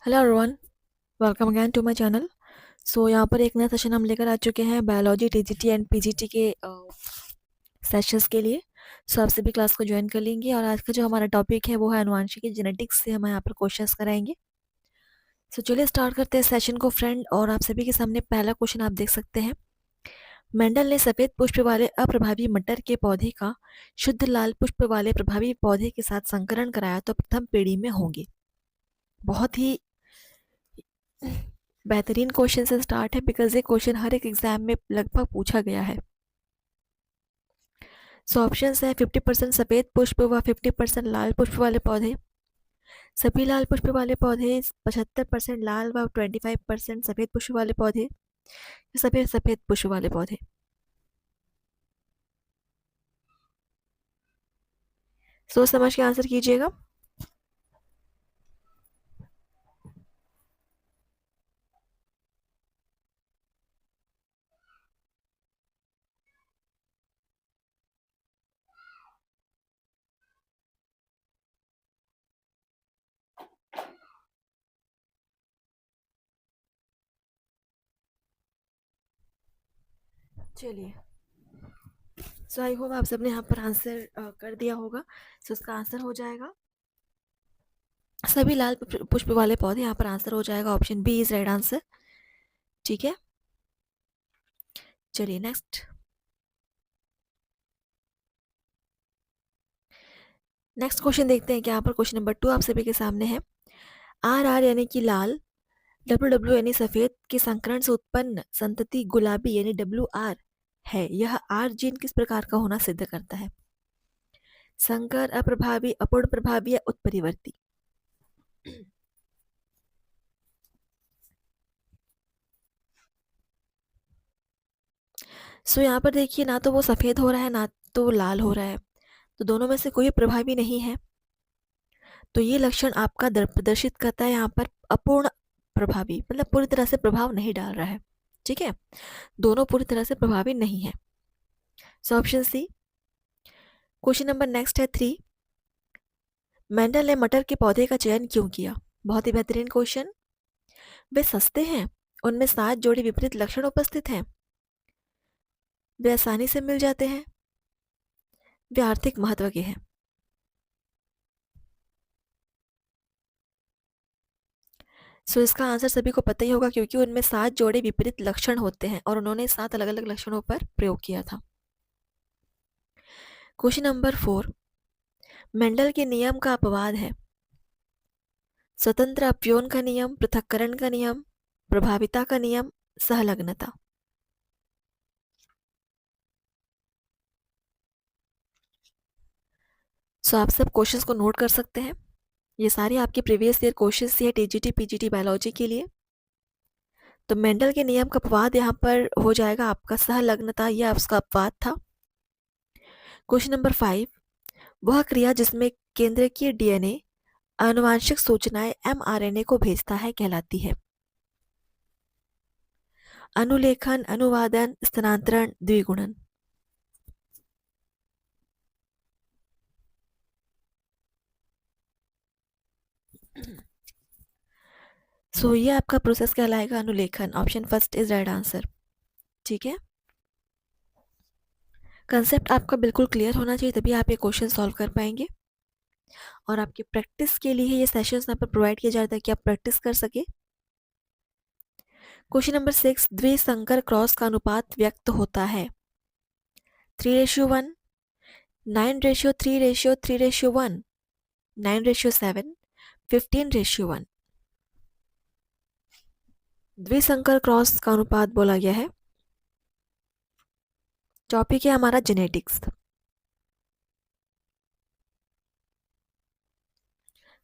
Hello everyone, welcome again to my channel. यहाँ पर एक नया सेशन हम लेकर आ चुके हैं बायोलॉजी टीजीटी एंड पीजीटी के सेशंस के लिए। आप सभी क्लास को ज्वाइन कर लेंगे और आज का जो हमारा टॉपिक है वो है आनुवांशिकी जेनेटिक्स से हम यहाँ पर क्वेश्चंस कराएंगे। चलिए स्टार्ट करते हैं सेशन को फ्रेंड। और आप सभी के सामने पहला क्वेश्चन आप देख सकते हैं। मेंडल ने सफेद पुष्प वाले अप्रभावी मटर के पौधे का शुद्ध लाल पुष्प वाले प्रभावी पौधे के साथ संकरण कराया तो प्रथम पीढ़ी में होंगे। बहुत ही बेहतरीन क्वेश्चन से स्टार्ट है बिकॉज ये क्वेश्चन हर एक एग्जाम में लगभग पूछा गया है। ऑप्शंस है 50% सफेद पुष्प व 50% लाल पुष्प वाले पौधे, सभी लाल पुष्प वाले पौधे, 75% लाल व 25% सफेद पुष्प वाले पौधे, सफेद सफेद पुष्प वाले पौधे। सोच समझ के आंसर कीजिएगा। चलिए, आई होप आप सबने यहाँ पर आंसर कर दिया होगा। उसका आंसर हो जाएगा सभी लाल पुष्प वाले पौधे। यहाँ पर आंसर हो जाएगा option B is right answer. ठीक है, चलिए नेक्स्ट क्वेश्चन देखते हैं। क्या यहाँ पर क्वेश्चन नंबर 2 आप सभी के सामने है। आर यानी कि लाल, डब्ल्यू यानी सफेद के संकरण से उत्पन्न संतति गुलाबी यानी WR है। यह आर जीन किस प्रकार का होना सिद्ध करता है। संकर, अप्रभावी, अपूर्ण प्रभावी या उत्परिवर्ती। यहाँ पर देखिए, ना तो वो सफेद हो रहा है ना तो वो लाल हो रहा है, तो दोनों में से कोई प्रभावी नहीं है। तो ये लक्षण आपका प्रदर्शित करता है यहाँ पर अपूर्ण प्रभावी, मतलब पूरी तरह से प्रभाव नहीं डाल रहा है। ठीक है, दोनों पूरी तरह से प्रभावी नहीं है। Option C. Question number next है 3। मेंडल ने मटर के पौधे का चयन क्यों किया। बहुत ही बेहतरीन क्वेश्चन। वे सस्ते हैं, उनमें 7 जोड़ी विपरीत लक्षण उपस्थित हैं, वे आसानी से मिल जाते हैं, वे आर्थिक महत्व के हैं। इसका आंसर सभी को पता ही होगा क्योंकि उनमें 7 जोड़े विपरीत लक्षण होते हैं और उन्होंने 7 अलग अलग लक्षणों पर प्रयोग किया था। Question number 4। मेंडल के नियम का अपवाद है। स्वतंत्र अपव्यय का नियम, पृथक्करण का नियम, प्रभाविता का नियम, सहलग्नता। आप सब क्वेश्चंस को नोट कर सकते हैं। ये सारे आपके प्रीवियस ईयर क्वेश्चंस है टीजीटी पीजीटी बायोलॉजी के लिए। तो मेंडल के नियम का अपवाद यहाँ पर हो जाएगा आपका सहलग्नता, यह उसका अपवाद था। Question number 5। वह क्रिया जिसमें केंद्रकीय डीएनए आनुवांशिक सूचनाएं mRNA को भेजता है कहलाती है। अनुलेखन, अनुवादन, स्थानांतरण, द्विगुणन। ये आपका प्रोसेस कहलाएगा अनुलेखन। Option first is right answer. ठीक है, कंसेप्ट आपका बिल्कुल क्लियर होना चाहिए तभी आप ये क्वेश्चन सॉल्व कर पाएंगे। और आपकी प्रैक्टिस के लिए ये सेशंस यहाँ पर प्रोवाइड किया जाता है कि आप प्रैक्टिस कर सके। Question number 6। द्विसंकर क्रॉस का अनुपात व्यक्त होता है 3:1, 9:3, 3:1, 9:7, 15:1। द्विसंकर क्रॉस का अनुपात बोला गया है। टॉपिक है हमारा जेनेटिक्स।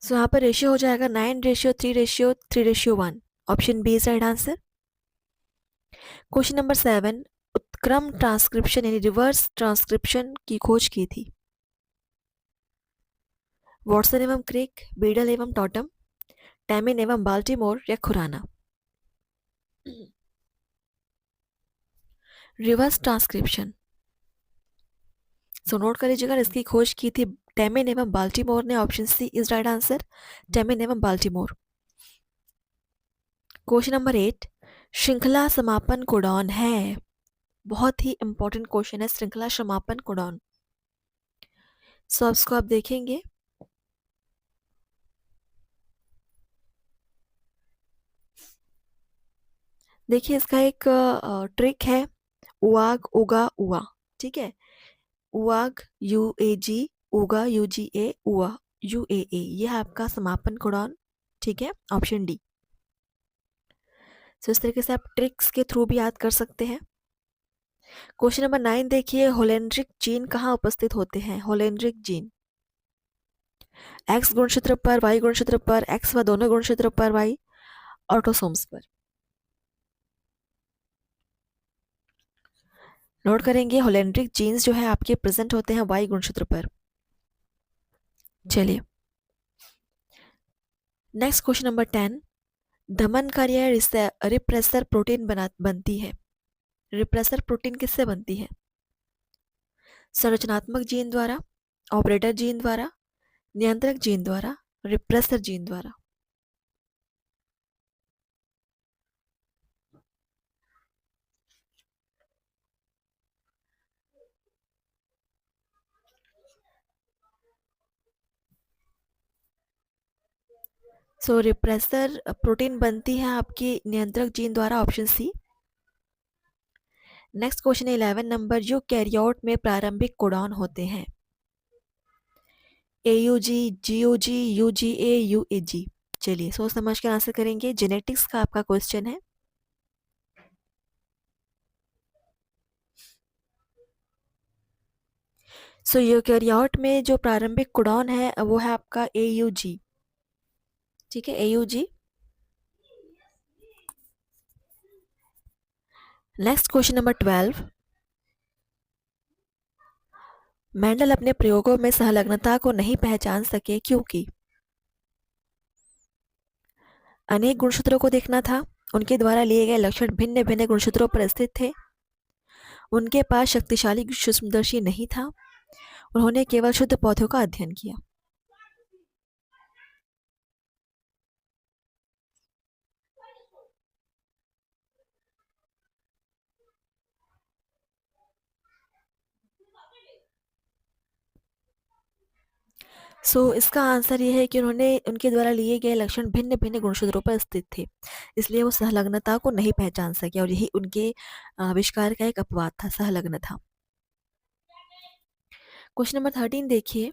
यहाँ पर रेशियो हो जाएगा 9:3, 3:1। Option B is right answer. Question number 7। उत्क्रम ट्रांसक्रिप्शन यानी रिवर्स ट्रांसक्रिप्शन की खोज की थी वॉटसन एवं क्रिक, बीडल एवं टॉटम, टैमिन एवं बाल्टीमोर या खुराना। रिवर्स ट्रांसक्रिप्शन नोट कर लीजिएगा, इसकी खोज की थी टैमिन एवं बाल्टीमोर ने। Option C is right answer, Temin एवं बाल्टीमोर। क्वेश्चन नंबर 8, श्रृंखला समापन कोडॉन है। बहुत ही इंपॉर्टेंट क्वेश्चन है, श्रृंखला समापन कोडॉन। सो इसको आप देखेंगे। देखिए इसका एक ट्रिक है, उआग उगा उआ। ठीक है, उआग UAG, उगा UGA, उआ UAA, यह है आपका समापन कोडॉन। ठीक है, ऑप्शन डी। सो इस तरीके से आप ट्रिक्स के थ्रू भी याद कर सकते हैं। क्वेश्चन नंबर 9 देखिए, होलेंड्रिक जीन कहाँ उपस्थित होते हैं? होलेंड्रिक जीन एक्स गुणसूत्र पर, वाई गुणसूत्र पर, एक्स व दोनों गुणसूत्र पर, वाई ऑटोसोम्स पर। नोट करेंगे, होलेंड्रिक जीन्स जो है आपके प्रेजेंट होते हैं वाई गुणसूत्र पर। चलिए नेक्स्ट क्वेश्चन नंबर 10, दमनकारी रिप्रेसर प्रोटीन बनती है। रिप्रेसर प्रोटीन किससे बनती है? संरचनात्मक जीन द्वारा, ऑपरेटर जीन द्वारा, नियंत्रक जीन द्वारा, रिप्रेसर जीन द्वारा। सो रिप्रेसर प्रोटीन बनती है आपकी नियंत्रक जीन द्वारा, option C. Next question 11 number, eukaryote में प्रारंभिक कोडॉन होते हैं? AUG, GUG, UGA, UAG। चलिए सोच समझ कर आंसर करेंगे, जेनेटिक्स का आपका क्वेश्चन है। सो यूकैरियोट में जो प्रारंभिक कोडॉन है वो है आपका AUG। ठीक है, AUG। Next question number 12, Mendel अपने प्रयोगों में सहलग्नता को नहीं पहचान सके क्योंकि अनेक गुणसूत्रों को देखना था, उनके द्वारा लिए गए लक्षण भिन्न भिन्न गुणसूत्रों पर स्थित थे, उनके पास शक्तिशाली सूक्ष्मदर्शी नहीं था, उन्होंने केवल शुद्ध पौधों का अध्ययन किया। इसका आंसर ये है कि उन्होंने उनके द्वारा लिए गए लक्षण भिन्न भिन्न गुणसूत्रों पर स्थित थे, इसलिए वो सहलग्नता को नहीं पहचान सके, और यही उनके आविष्कार का एक अपवाद था, सहलग्न था। क्वेश्चन नंबर 13 देखिए,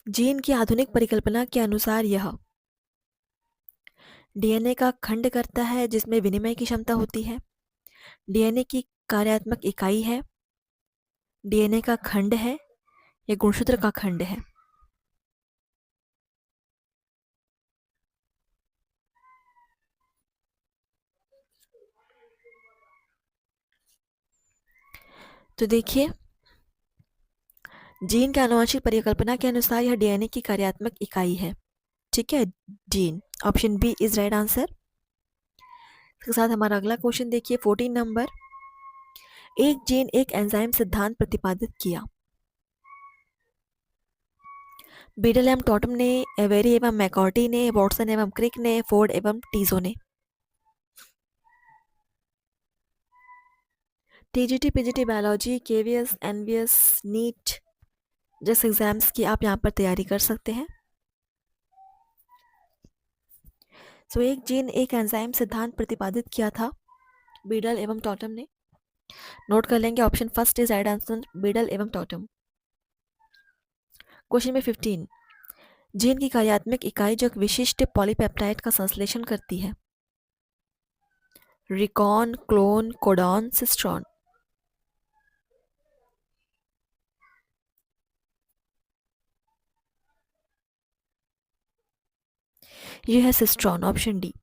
जीन की आधुनिक परिकल्पना के अनुसार यह DNA का खंड करता है जिसमें विनिमय की क्षमता होती है, DNA की कार्यात्मक इकाई है, DNA का खंड है, या गुणसूत्र का खंड है? तो देखिए, जीन के आनुवंशिक परिकल्पना के अनुसार यह DNA की कार्यात्मक इकाई है। ठीक है, gene, option B is right answer. इसके साथ हमारा अगला क्वेश्चन देखिए, 14 नंबर, एक जीन एक एंजाइम सिद्धांत प्रतिपादित किया। बीडल एवं टॉटम ने, एवेरी एवं मैकॉर्टी ने, वॉटसन एवं क्रिक ने, फोर्ड एवं टीजो ने। TGT PGT biology, KVS, NVS, NEET जैसे एग्जाम्स की आप यहाँ पर तैयारी कर सकते हैं। एक जीन एक एंजाइम सिद्धांत प्रतिपादित किया था बीडल एवं टॉटम ने। नोट कर लेंगे, option first is right answer, beetle एवं टॉटम। क्वेश्चन नंबर 15, जीन की कार्यात्मक इकाई जो एक विशिष्ट पॉलीपेप्टाइड का संश्लेषण करती है? Recon, clone, codon, cistron. यह है cistron, option D.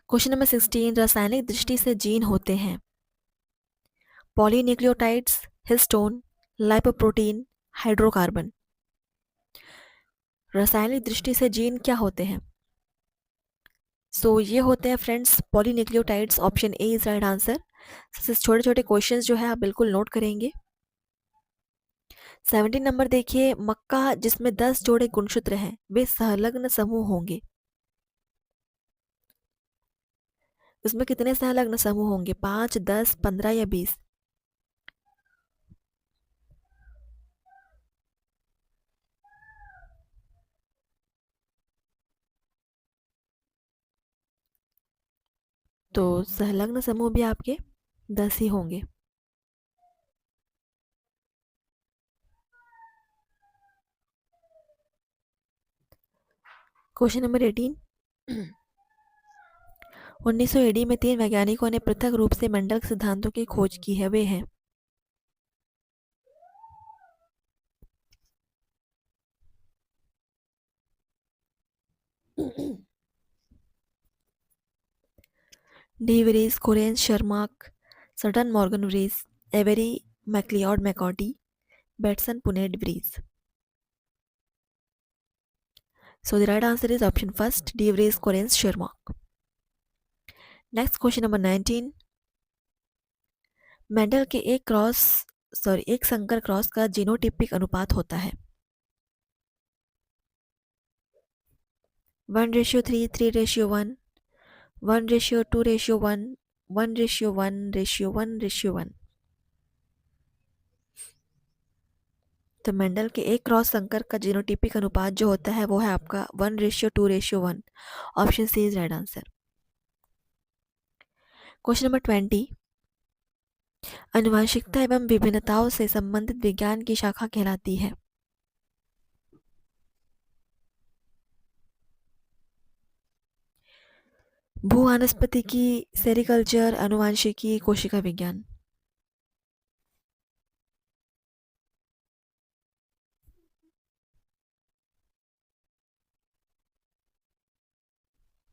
Question number 16, रासायनिक दृष्टि से जीन होते हैं पॉलीन्यूक्लियोटाइड्स, हिस्टोन, लाइपोप्रोटीन, हाइड्रोकार्बन। रासायनिक दृष्टि से जीन क्या होते हैं? ये होते हैं friends polynucleotides, option A is right answer. छोटे छोटे क्वेश्चंस जो है आप बिल्कुल नोट करेंगे। 17 नंबर देखिए, मक्का जिसमें 10 जोड़े गुणसूत्र हैं वे संलग्न समूह होंगे। उसमें कितने सहलग्न समूह होंगे? 5, 10, 15 या 20? तो संलग्न समूह भी आपके 10 ही होंगे। Question number 18। 1900 एडी में 3 वैज्ञानिकों ने पृथक रूप से मंडल के सिद्धांतों की खोज की है, वे हैं? De Vries, Correns, Tschermak, Sutton Morgan Vries, Avery MacLeod McCarty, Bateson Punnett Vries. So the right answer is option first, De Vries, Corenz, Sherlock. Next question number 19. Mendel के एक संकर क्रॉस का जीनोटिपिक अनुपात होता है? 1:3, 3:1, 1:2:1, 1:1:1:1:1। तो मेंडल के एक क्रॉस संकर का जीनोटिपिक अनुपात जो होता है वो है आपका 1:2:1। Option C is right answer. Question number 20। आनुवंशिकता एवं विभिन्नताओं से संबंधित विज्ञान की शाखा कहलाती है? भू वनस्पतिकी, सेरिकल्चर, आनुवंशिकी, कोशिका विज्ञान।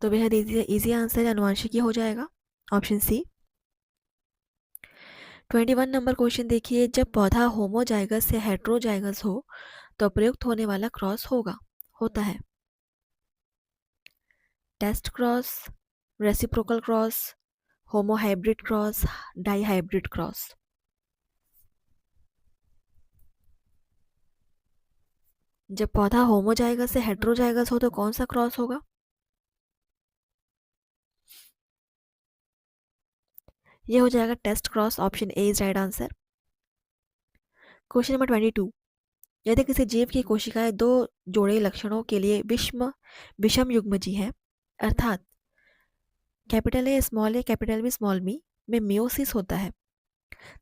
तो बेहद इजी आंसर आनुवंशिकी हो जाएगा, ऑप्शन सी। 21 नंबर क्वेश्चन देखिए, जब पौधा होमोजाइगस या हेट्रोजाइगस हो तो प्रयुक्त होने वाला क्रॉस होता है? Test cross, reciprocal cross, monohybrid cross, dihybrid cross. जब पौधा होमोजाइगस से हेट्रोजाइगस हो तो कौन सा क्रॉस होगा? ये हो जाएगा test cross, option A is right answer. Question number 22। यदि किसी जीव की कोशिकाएं दो जोड़े लक्षणों के लिए विषम युग्मजी हैं, अर्थात capital A small A capital B small B में मियोसिस होता है,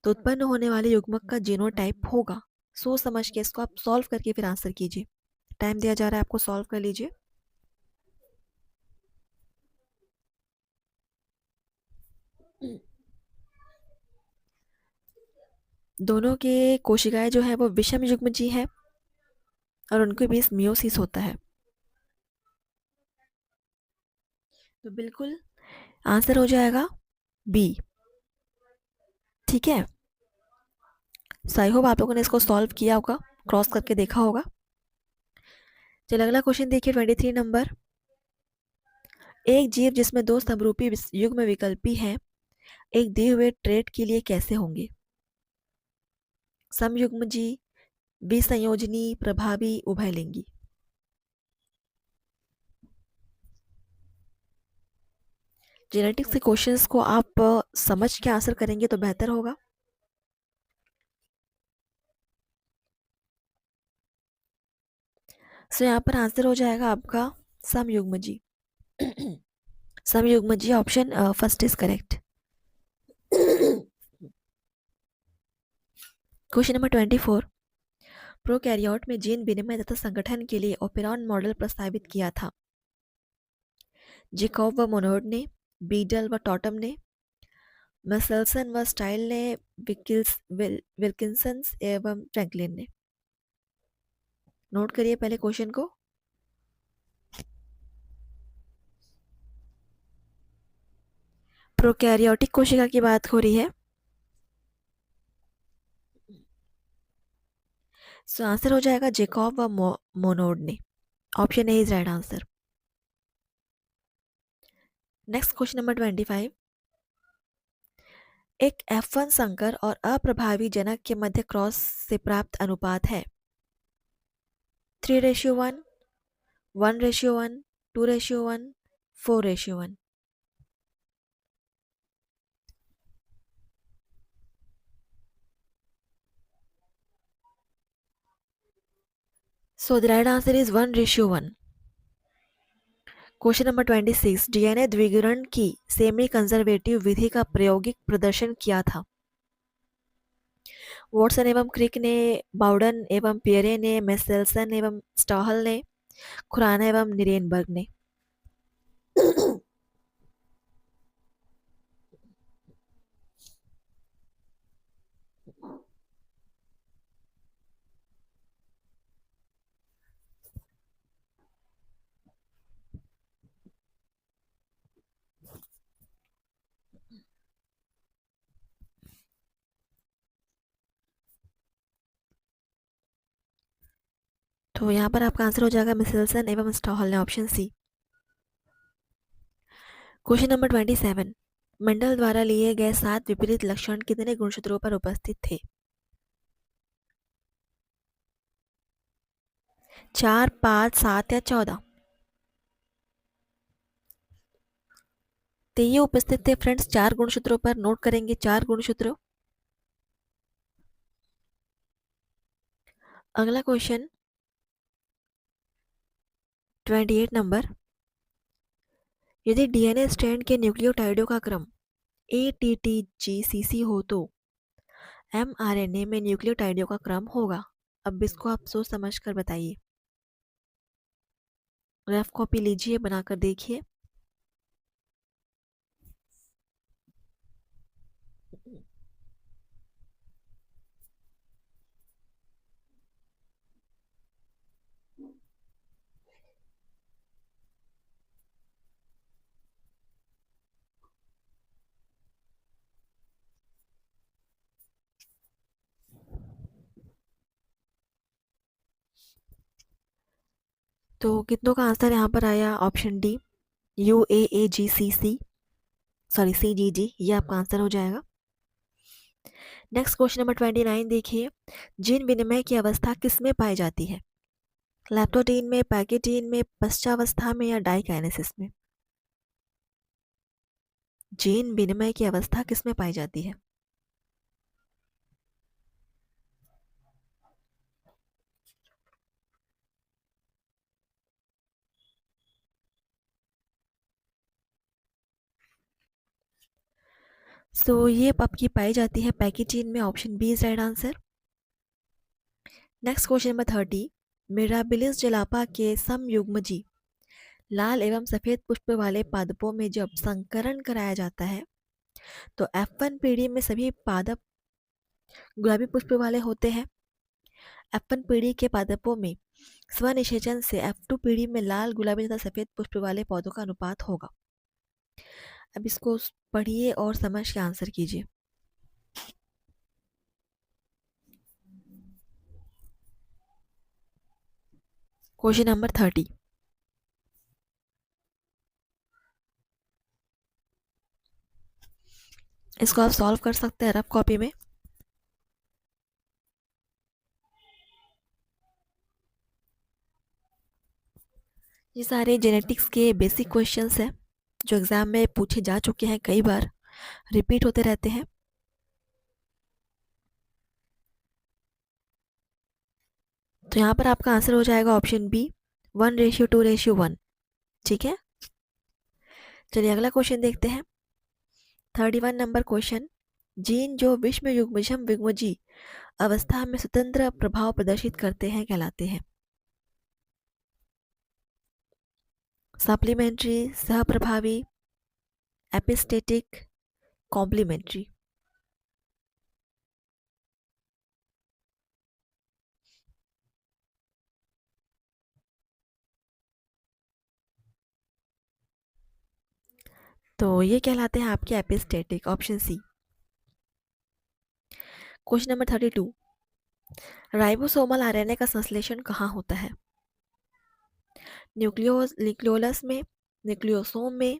तो उत्पन्न होने वाले युग्मक का जीनोटाइप होगा? सोच समझ के इसको आप सॉल्व करके फिर आंसर कीजिए। टाइम दिया जा रहा है आपको, सॉल्व कर लीजिए। दोनों के कोशिकाएं जो है वो विषम युग्मजी है और उनके बीच मियोसिस होता है। तो बिल्कुल आंसर हो जाएगा बी। ठीक है, सो आई होप आप लोगों ने इसको सॉल्व किया होगा, क्रॉस करके देखा होगा। चलिए अगला क्वेश्चन देखिए, 23 नंबर। एक जीव जिसमें दो समरूपी युग्म विकल्पी हैं, एक दिए हुए ट्रेट के लिए कैसे होंगे? समयुग्मजी, विसंयोजनी, प्रभावी, उभयलिंगी। जेनेटिक्स के क्वेश्चंस को आप समझ के आंसर करेंगे तो बेहतर होगा। सो यहाँ पर आंसर हो जाएगा आपका समयुग्मजी। समयुग्मजी option first is correct. Question number 24। Prokaryote में जीन विनिमय तथा संगठन के लिए ओपेरॉन मॉडल प्रस्तावित किया था? जेकॉब व मोनोड ने, बीडल व टॉटम ने, मेसेल्सन व स्टाइल ने, विल्किंसन एवं फ्रैंकलिन ने। नोट करिए पहले क्वेश्चन को। प्रोकैरियोटिक कोशिका की बात हो रही है। सो आंसर हो जाएगा जेकॉब व मोनोड ने। Option A is right answer. Next question number 25। एक F1 संकर और अप्रभावी जनक के मध्य क्रॉस से प्राप्त अनुपात है? 3:1, 1:1, 2:1, 4:1। So the right answer is 1:1. Question number 26, DNA द्विगुणन की सेमी कंजर्वेटिव विधि का प्रायोगिक प्रदर्शन किया था? वॉटसन एवं क्रिक ने, बाउडन एवं पियरे ने, मेसेल्सन एवं स्टॉहल ने, खुराना एवं निरेनबर्ग ने। तो यहाँ पर आपका आंसर हो जाएगा मेसेल्सन एवं स्टॉहल ने, ऑप्शन सी। क्वेश्चन नंबर 27, मंडल द्वारा लिए गए 7 विपरीत लक्षण कितने गुणसूत्रों पर उपस्थित थे? 4, 5, 7 या 14? तो ये उपस्थित थे फ्रेंड्स 4 गुणसूत्रों पर। नोट करेंगे 4 गुणसूत्र। अगला क्वेश्चन 28 नंबर, यदि डीएनए स्ट्रैंड के न्यूक्लियोटाइडों का क्रम ATTGCC हो तो mRNA में न्यूक्लियोटाइडों का क्रम होगा? अब इसको आप सोच समझ कर बताइए। रफ कॉपी लीजिए, बनाकर देखिए। तो कितनों का आंसर यहाँ पर आया? Option D, UAAGCC, sorry CGG, ये आपका आंसर हो जाएगा। नेक्स्ट क्वेश्चन नंबर 29 देखिए, जीन विनिमय की अवस्था किस में पाई जाती है? लैप्टोटीन में, पैकेटीन में, पश्चावस्था में या डाइकाइनेसिस में? जीन विनिमय की अवस्था किस में पाई जाती है? सो ये आपकी पाई जाती है पैकेटीन में, option B is right answer. Next question number 30, Mirabilis jalapa के समयुग्मजी लाल एवं सफेद पुष्प वाले पादपों में जब संकरण कराया जाता है तो F1 पीढ़ी में सभी पादप गुलाबी पुष्प वाले होते हैं। F1 पीढ़ी के पादपों में स्वनिषेचन से F2 पीढ़ी में लाल, गुलाबी तथा सफेद पुष्प वाले पौधों का अनुपात होगा। अब इसको पढ़िए और समझ के आंसर कीजिए। क्वेश्चन नंबर 30, इसको आप सॉल्व कर सकते हैं रफ कॉपी में। ये सारे जेनेटिक्स के बेसिक क्वेश्चंस हैं जो एग्जाम में पूछे जा चुके हैं, कई बार रिपीट होते रहते हैं। तो यहाँ पर आपका आंसर हो जाएगा ऑप्शन बी, 1:2:1। ठीक है, चलिए अगला क्वेश्चन देखते हैं। 31 नंबर क्वेश्चन, जीन जो विषम युग्मजम युग्मजी अवस्था में स्वतंत्र प्रभाव प्रदर्शित करते हैं कहलाते हैं? सप्लीमेंट्री, सहप्रभावी, एपिस्टेटिक, कॉम्प्लीमेंट्री? तो ये कहलाते हैं आपके epistatic, option C. Question number 32, ribosomal RNA का संश्लेषण कहाँ होता है? न्यूक्लियोलस में, न्यूक्लियोसोम में,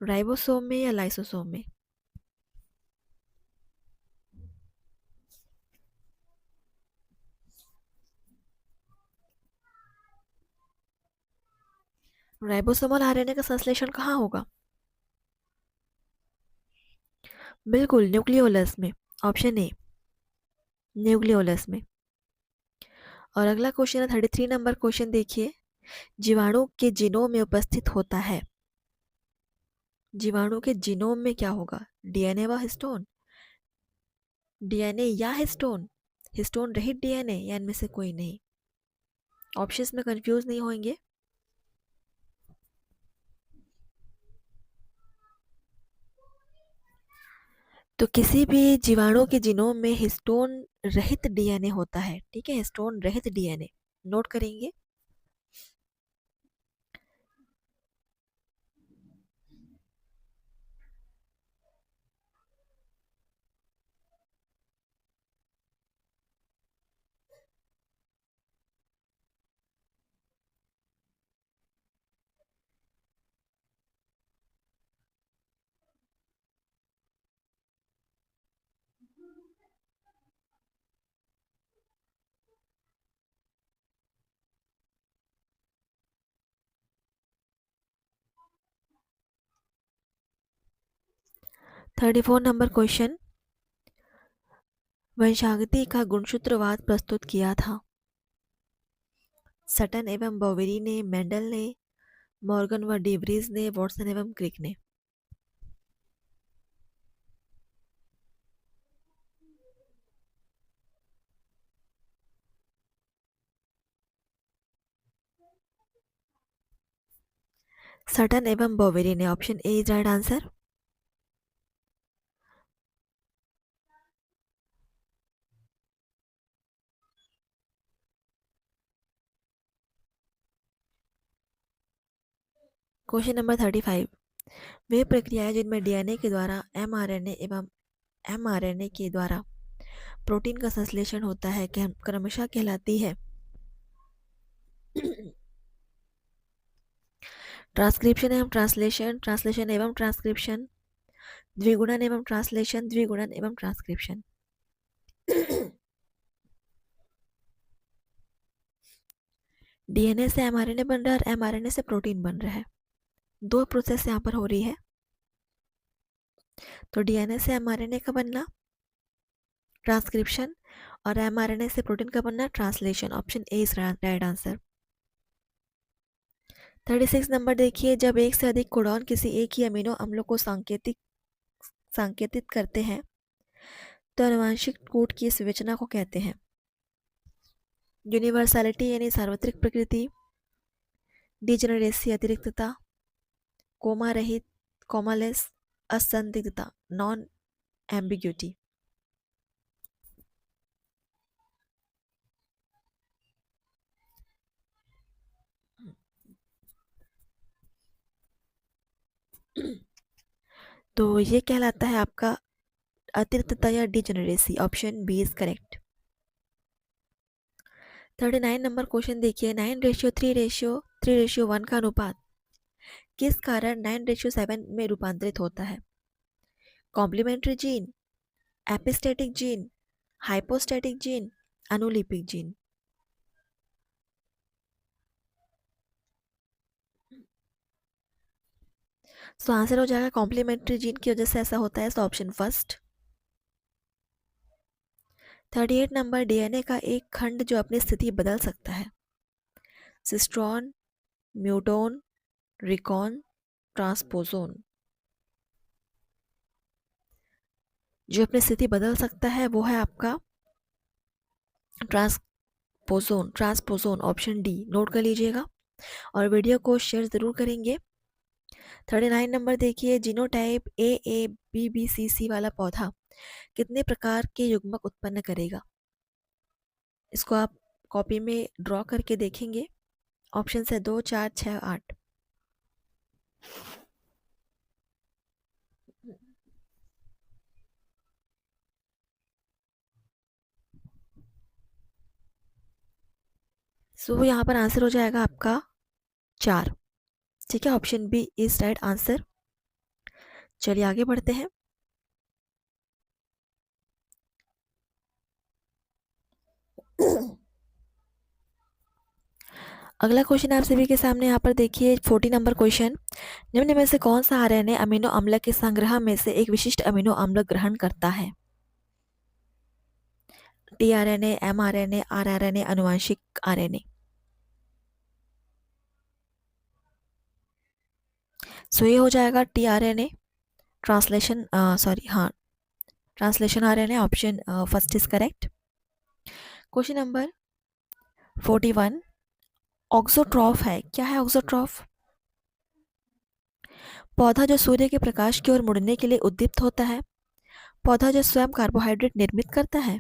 राइबोसोम में या लाइसोसोम में? राइबोसोमल आरएनए का संश्लेषण कहाँ होगा? बिल्कुल न्यूक्लियोलस में, ऑप्शन ए, न्यूक्लियोलस में। और अगला क्वेश्चन है 33 नंबर क्वेश्चन देखिए, जीवाणु के जीनोम में उपस्थित होता है। जीवाणु के जीनोम में क्या होगा? डीएनए व हिस्टोन, डीएनए या हिस्टोन, हिस्टोन रहित डीएनए या इनमें से कोई नहीं। ऑप्शंस में कंफ्यूज नहीं होंगे। तो किसी भी जीवाणु के जीनोम में हिस्टोन रहित डीएनए होता है, ठीक है, हिस्टोन रहित डीएनए नोट करेंगे। थर्टी फोर नंबर क्वेश्चन, वंशागति का गुणसूत्रवाद प्रस्तुत किया था। सटन एवं बोवेरी ने, मेंडल ने, मॉर्गन व डिवरीज ने, वॉटसन एवं क्रिक ने। सटन एवं बोवेरी ने, option A is right answer. Question number 35, वे प्रक्रियाएं जिनमें डीएनए के द्वारा एमआरएनए एवं एमआरएनए के द्वारा प्रोटीन का संश्लेषण होता है क्रमशः कहलाती है ट्रांसक्रिप्शन एवं ट्रांसलेशन, ट्रांसलेशन एवं ट्रांसक्रिप्शन, द्विगुणन एवं ट्रांसलेशन, द्विगुणन एवं ट्रांसक्रिप्शन। डीएनए से एमआरएनए बन रहा है और एमआरएनए से प्रोटीन बन रहा है, दो प्रोसेस यहाँ पर हो रही है। तो डीएनए से एमआरएनए का बनना ट्रांसक्रिप्शन और एमआरएनए से प्रोटीन का बनना translation. Option A is right answer. 36 number देखिए, जब एक से अधिक कोडॉन किसी एक ही अमीनो अम्ल को सांकेतित करते हैं तो आनुवंशिक कोड की इस विवेचना को कहते हैं। यूनिवर्सलिटी यानी सार्वत्रिक प्रकृति, डिजेनरेसी अतिरिक्तता, कोमा रहित कोमालेस, असंदिग्धता नॉन एम्बिग्यूटी। तो ये कहलाता है आपका अतिरिक्तता या degeneracy. Option B is correct. 39 number question देखिए, 9:3:1 का अनुपात किस कारण 9:7 में रूपांतरित होता है? Complementary gene, epistatic gene, hypostatic gene, अनुलिपिक जीन। तो आंसर हो जाएगा कॉम्प्लीमेंट्री जीन की वजह से ऐसा होता है, तो ऑप्शन फर्स्ट। 38 नंबर, डीएनए का एक खंड जो अपनी स्थिति बदल सकता है। Cistron, म्यूटोन, recon, ट्रांसपोजोन। जो अपनी स्थिति बदल सकता है वो है आपका ट्रांसपोजोन। ऑप्शन डी नोट कर लीजिएगा और वीडियो को शेयर जरूर करेंगे। 39 नंबर देखिए, जीनोटाइप AABBCC वाला पौधा कितने प्रकार के युग्मक उत्पन्न करेगा? इसको आप कॉपी में ड्रॉ करके देखेंगे। ऑप्शन है 2, 4, 6, 8। सो यहाँ पर आंसर हो जाएगा आपका 4, ठीक है। Option B is right answer. चलिए आगे बढ़ते हैं। अगला क्वेश्चन आप सभी के सामने यहाँ पर देखिए, 40 नंबर क्वेश्चन, निम्न में से कौन सा आरएनए अमीनो अम्ल के संग्रह में से एक विशिष्ट अमीनो अम्ल ग्रहण करता है? tRNA, mRNA, rRNA, अनुवांशिक RNA। सो ये हो जाएगा tRNA, ट्रांसलेशन सॉरी हाँ translation RNA, option first is correct. Question number 41, ऑक्सोट्रॉफ है। क्या है ऑक्सोट्रॉफ? पौधा जो सूर्य के प्रकाश की ओर मुड़ने के लिए उद्दीप्त होता है, पौधा जो स्वयं कार्बोहाइड्रेट निर्मित करता है,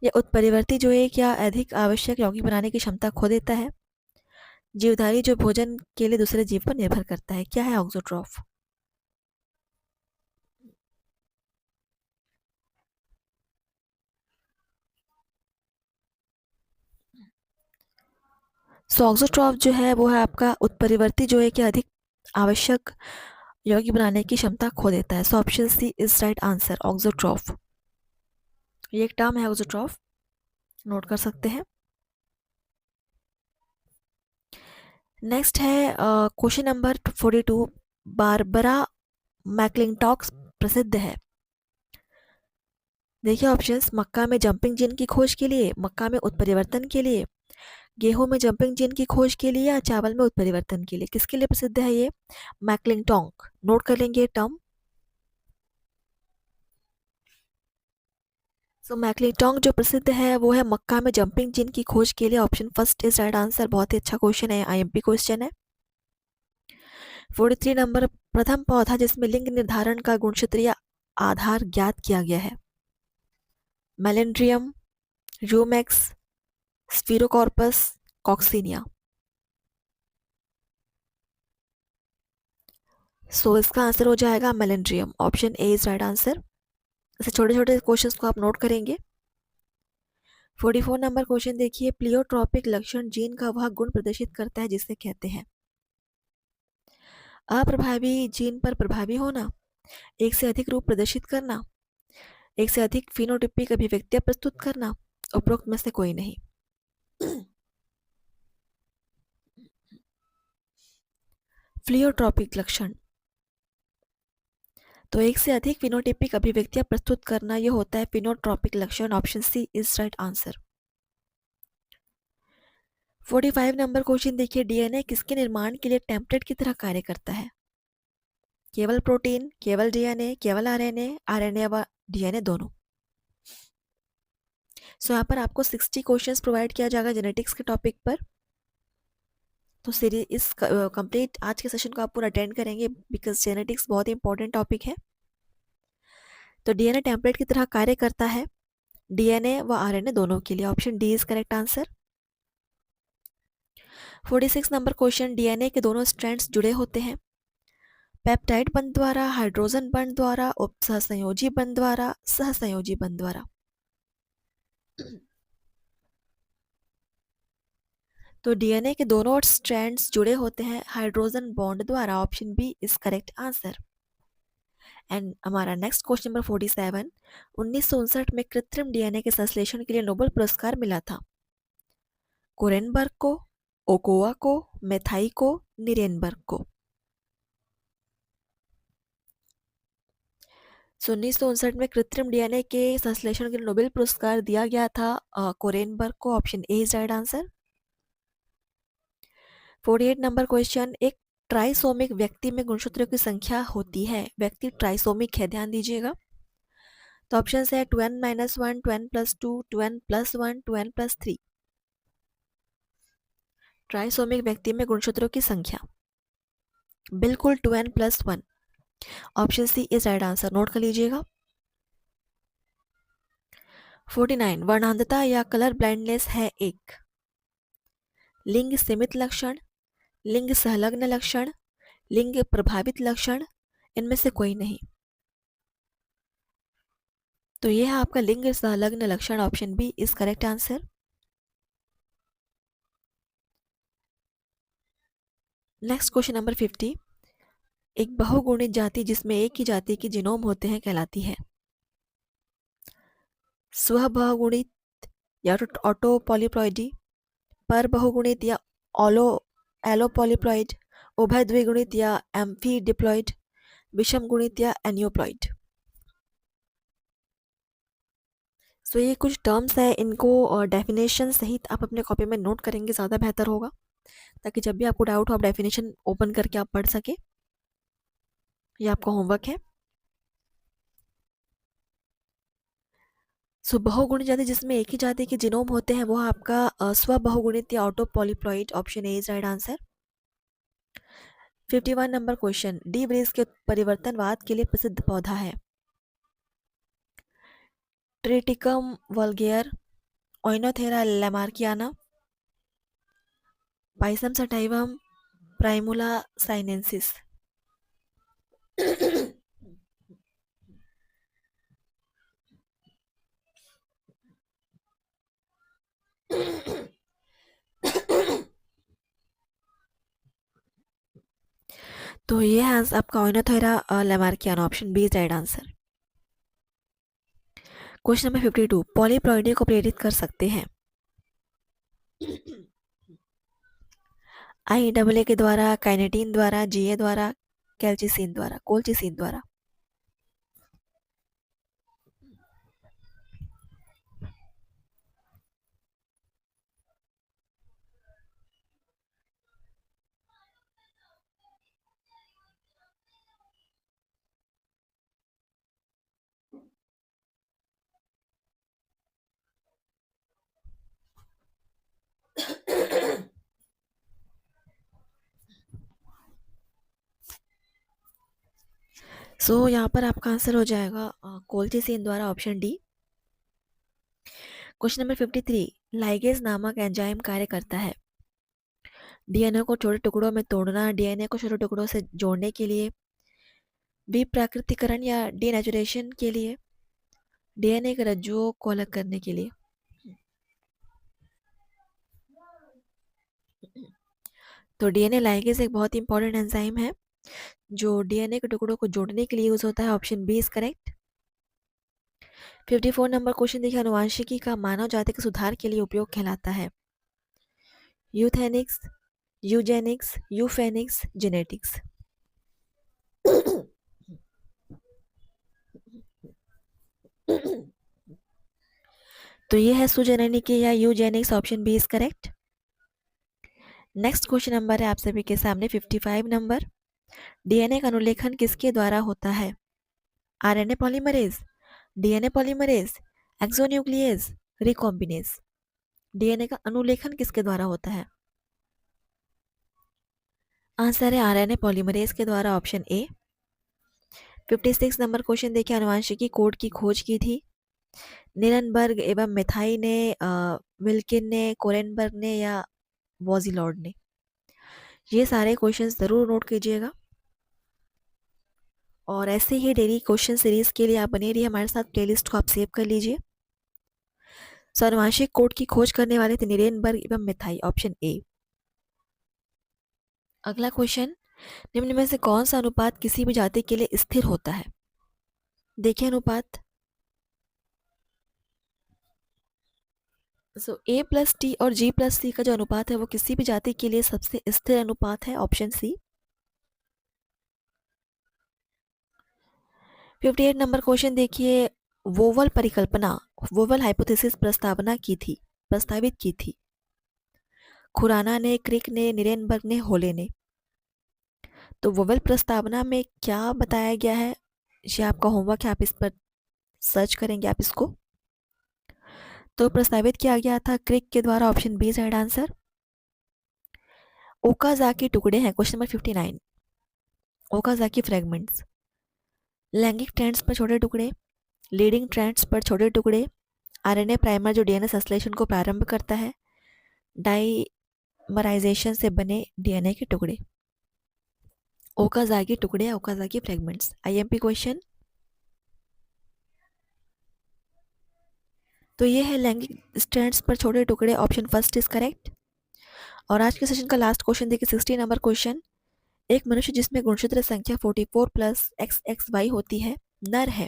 या उत्परिवर्ती जो एक या अधिक आवश्यक यौगिक बनाने की क्षमता खो देता है, जीवधारी जो भोजन के लिए दूसरे जीव पर निर्भर करता है। क्या है ऑक्सोट्रॉफ? सो ऑक्सोट्रॉफ जो है वो है आपका उत्परिवर्ती जो एक या अधिक आवश्यक यौगिक बनाने की क्षमता खो देता है। So option C is right answer, auxotroph. ये एक टर्म है ऑक्सोट्रॉफ, नोट कर सकते हैं। नेक्स्ट है क्वेश्चन नंबर 42, बारबरा मैक्लिंटॉक प्रसिद्ध है। देखिए ऑप्शंस, मक्का में जंपिंग जिन की खोज के लिए, मक्का में उत्परिवर्तन के लिए, गेहूं में जंपिंग जिन की खोज के लिए, या चावल में उत्परिवर्तन के लिए। किसके लिए प्रसिद्ध है ये? मैक्लिंटॉक। नोट कर लेंगे टर्म। सो मैक्लिंटॉक जो प्रसिद्ध है वो है मक्का में जंपिंग जिन की खोज के लिए। Option first is right answer. बहुत ही अच्छा क्वेश्चन है, आईएमपी क्वेश्चन है। 43 नंबर, प्रथम पौधा जिसमें लिंग निर्धारण का गुणसूत्रीय आधार ज्ञात किया गया है, मेलेंड्रियम, यूमेक्स, स्फीरोकॉर्पस, कॉक्सिनिया। सो इसका आंसर हो जाएगा Melandrium, option A is right answer. ऐसे छोटे छोटे क्वेश्चंस को आप नोट करेंगे। 44 नंबर क्वेश्चन देखिए, प्लियोट्रॉपिक लक्षण जीन का वह गुण प्रदर्शित करता है जिसे कहते हैं। अप्रभावी जीन पर प्रभावी होना, एक से अधिक रूप प्रदर्शित करना, एक से अधिक फिनोटिपिक अभिव्यक्तियां प्रस्तुत करना, उपरोक्त में से कोई नहीं। प्लियोट्रॉपिक लक्षण, तो एक से अधिक फिनोटिपिक अभिव्यक्तियां प्रस्तुत करना, यह होता है फिनोट्रॉपिक लक्षण। Option C is right answer. 45 number question देखिए, डीएनए किसके निर्माण के लिए टेम्पलेट की तरह कार्य करता है? केवल प्रोटीन, केवल डीएनए, केवल आरएनए, आरएनए व डीएनए दोनों। सो यहाँ पर आपको 60 क्वेश्चंस प्रोवाइड किया जाएगा जेनेटिक्स के टॉपिक पर। तो सीरीज इस कंप्लीट आज के सेशन को आप पूरा अटेंड करेंगे, बिकॉज जेनेटिक्स बहुत ही इंपॉर्टेंट टॉपिक है। तो डीएनए टेम्पलेट की तरह कार्य करता है डीएनए व आरएनए दोनों के लिए। Option D is correct answer. 46 number question, DNA के दोनों स्ट्रैंड्स जुड़े होते हैं पेप्टाइड बंध द्वारा, हाइड्रोजन बंध द्वारा, सहसंयोजी बंध द्वारा, सहसंयोजी बंध द्वारा। तो डीएनए के दोनों स्ट्रैंड्स जुड़े होते हैं हाइड्रोजन बॉन्ड द्वारा। Option B is correct answer. And हमारा नेक्स्ट क्वेश्चन नंबर 47, 1959 में कृत्रिम डीएनए के संश्लेषण के लिए नोबेल पुरस्कार मिला था कोरेनबर्ग को, ओकोआ को, मेथाई को, निरेनबर्ग को। 1959 में कृत्रिम डीएनए के संश्लेषण के लिए नोबेल पुरस्कार दिया गया था कोरेनबर्ग को। Option A is right answer. 48 number question, एक ट्राइसोमिक व्यक्ति में गुणसूत्रों की संख्या होती है, व्यक्ति ट्राइसोमिक है, ध्यान दीजिएगा। तो ऑप्शन है 2n-1, 2n+2, 2n+1, 2n+3। Trisomic व्यक्ति में गुणसूत्रों की संख्या बिल्कुल 2n+1। Option C is right answer, note कर लीजिएगा। 49, वर्णांधता या कलर ब्लाइंडनेस है एक लिंग सीमित लक्षण, लिंग संलग्न लक्षण, लिंग प्रभावित लक्षण, इनमें से कोई नहीं। तो यह है आपका लिंग संलग्न लक्षण। Option B is correct answer. Next question number 50, एक बहुगुणित जाति जिसमें एक ही जाति के जीनोम होते हैं कहलाती है स्व बहुगुणित या ऑटो पॉलीप्लॉइडी, पर बहुगुणित या ऑलो एलोपॉलीप्लॉइड, उभय द्विगुणित या एम्फी डिप्लॉइड, विषम गुणित या एनियोप्लॉइड। सो ये कुछ टर्म्स है, इनको डेफिनेशन सहित आप अपने कॉपी में नोट करेंगे ज़्यादा बेहतर होगा, ताकि जब भी आपको डाउट हो आप डेफिनेशन ओपन करके आप पढ़ सके। ये आपका होमवर्क है। सो बहुगुणित जाति जिसमें एक ही जाति के जीनोम होते हैं वो आपका स्वबहुगुणित या auto polyploid, option A is right answer. 51 नंबर क्वेश्चन, डी ब्रेस के परिवर्तनवाद के लिए प्रसिद्ध पौधा है। Triticum vulgare, Oenothera lamarckiana, Pisum sativum, Primula sinensis. तो ये है आपका Oenothera lamarckiana, option B is right answer. Question number 52, polyploidy को प्रेरित कर सकते हैं। IAA के द्वारा, काइनेटीन द्वारा, GA द्वारा, कैल्चिसिन द्वारा, कोल्चिसिन द्वारा। सो यहाँ पर आपका आंसर हो जाएगा कोल्चिसिन द्वारा, option D. Question number 53, ligase नामक एंजाइम कार्य करता है। DNA को छोटे टुकड़ों में तोड़ना, DNA को छोटे टुकड़ों से जोड़ने के लिए, विप्राकृतिकरण या डीनेचुरेशन के लिए, DNA के रज्जुओं को अलग करने के लिए। तो DNA लाइगेज एक बहुत इंपॉर्टेंट एंजाइम है जो DNA के टुकड़ों को जोड़ने के लिए यूज होता है, option B is correct. 54 number question देखिए, अनुवांशिकी का मानव जाति के सुधार के लिए उपयोग कहलाता है। Euthenics, eugenics, euphenics, genetics. तो ये है सुजेनेनिकी या eugenics, option B is correct. Next question number है आप सभी के सामने 55 नंबर, DNA का अनुलेखन किसके द्वारा होता है। RNA polymerase, DNA polymerase, exonuclease, recombinase. DNA का अनुलेखन किसके द्वारा होता है। आंसर है RNA पॉलीमरेज के द्वारा, ऑप्शन ए। 56 नंबर क्वेश्चन देखिए, अनुवांशिकी कोड की खोज की थी। निरनबर्ग एवं मेथाई ने, विल्किन ने, कोरेनबर्ग ने या वॉजिलॉर्ड ने। ये सारे क्वेश्चंस ज़रूर नोट कीजिएगा और ऐसे ही डेली क्वेश्चन सीरीज के लिए आप बने रहिए हमारे साथ, प्लेलिस्ट को आप सेव कर लीजिए। अनुवांशिक कोड की खोज करने वाले थे निरेनबर्ग एवं मेथाई, ऑप्शन ए। अगला क्वेश्चन, निम्न में से कौन सा अनुपात किसी भी जाति के लिए स्थिर होता है। देखिए अनुपात, A+T और G+C का जो अनुपात है वो किसी भी जाति के लिए सबसे स्थिर अनुपात है, ऑप्शन सी। 58 नंबर क्वेश्चन देखिए, वोवल परिकल्पना, वोवल हाइपोथेसिस प्रस्तावित की थी। खुराना ने, क्रिक ने, निरेनबर्ग ने, होले ने। तो वोवल प्रस्तावना में क्या बताया गया है, ये आपका होमवर्क है, आप इस पर सर्च करेंगे आप इसको। तो प्रस्तावित किया गया था क्रिक के द्वारा, option B right answer. Okazaki टुकड़े हैं, क्वेश्चन नंबर 59, ओकाजाकी फ्रेगमेंट्स, लैंगिक ट्रेंड्स पर छोटे टुकड़े, लीडिंग ट्रेंड्स पर छोटे टुकड़े, RNA प्राइमर जो DNA संश्लेषण को प्रारंभ करता है, डाइमराइजेशन से बने DNA के टुकड़े। ओकाजाकी टुकड़े, ओकाजाकी फ्रेगमेंट्स, IMP क्वेश्चन। तो ये है लैंगिक स्ट्रैंड्स पर छोटे टुकड़े, ऑप्शन फर्स्ट इज करेक्ट। और आज के सेशन का लास्ट क्वेश्चन देखिए, 60 नंबर क्वेश्चन, एक मनुष्य जिसमें गुणसूत्र संख्या 44 + XXY होती है, नर है।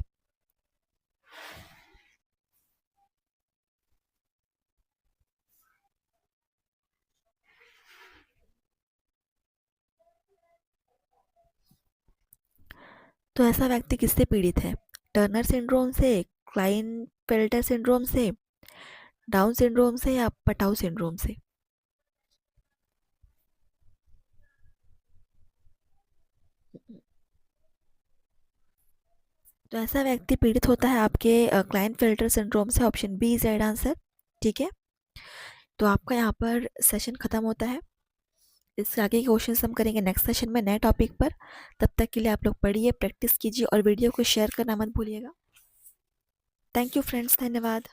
तो ऐसा व्यक्ति किससे पीड़ित है, टर्नर सिंड्रोम से, क्लाइनफेल्टर सिंड्रोम से, डाउन सिंड्रोम से या पटाउ सिंड्रोम से? तो ऐसा व्यक्ति पीड़ित होता है आपके क्लाइनफेल्टर सिंड्रोम से। Option B is right answer. ठीक है, तो आपका यहाँ पर सेशन खत्म होता है। इसके आगे के क्वेश्चन हम करेंगे नेक्स्ट सेशन में नए टॉपिक पर। तब तक के लिए आप लोग पढ़िए, प्रैक्टिस कीजिए और वीडियो को शेयर करना मत भूलिएगा। थैंक यू फ्रेंड्स, धन्यवाद।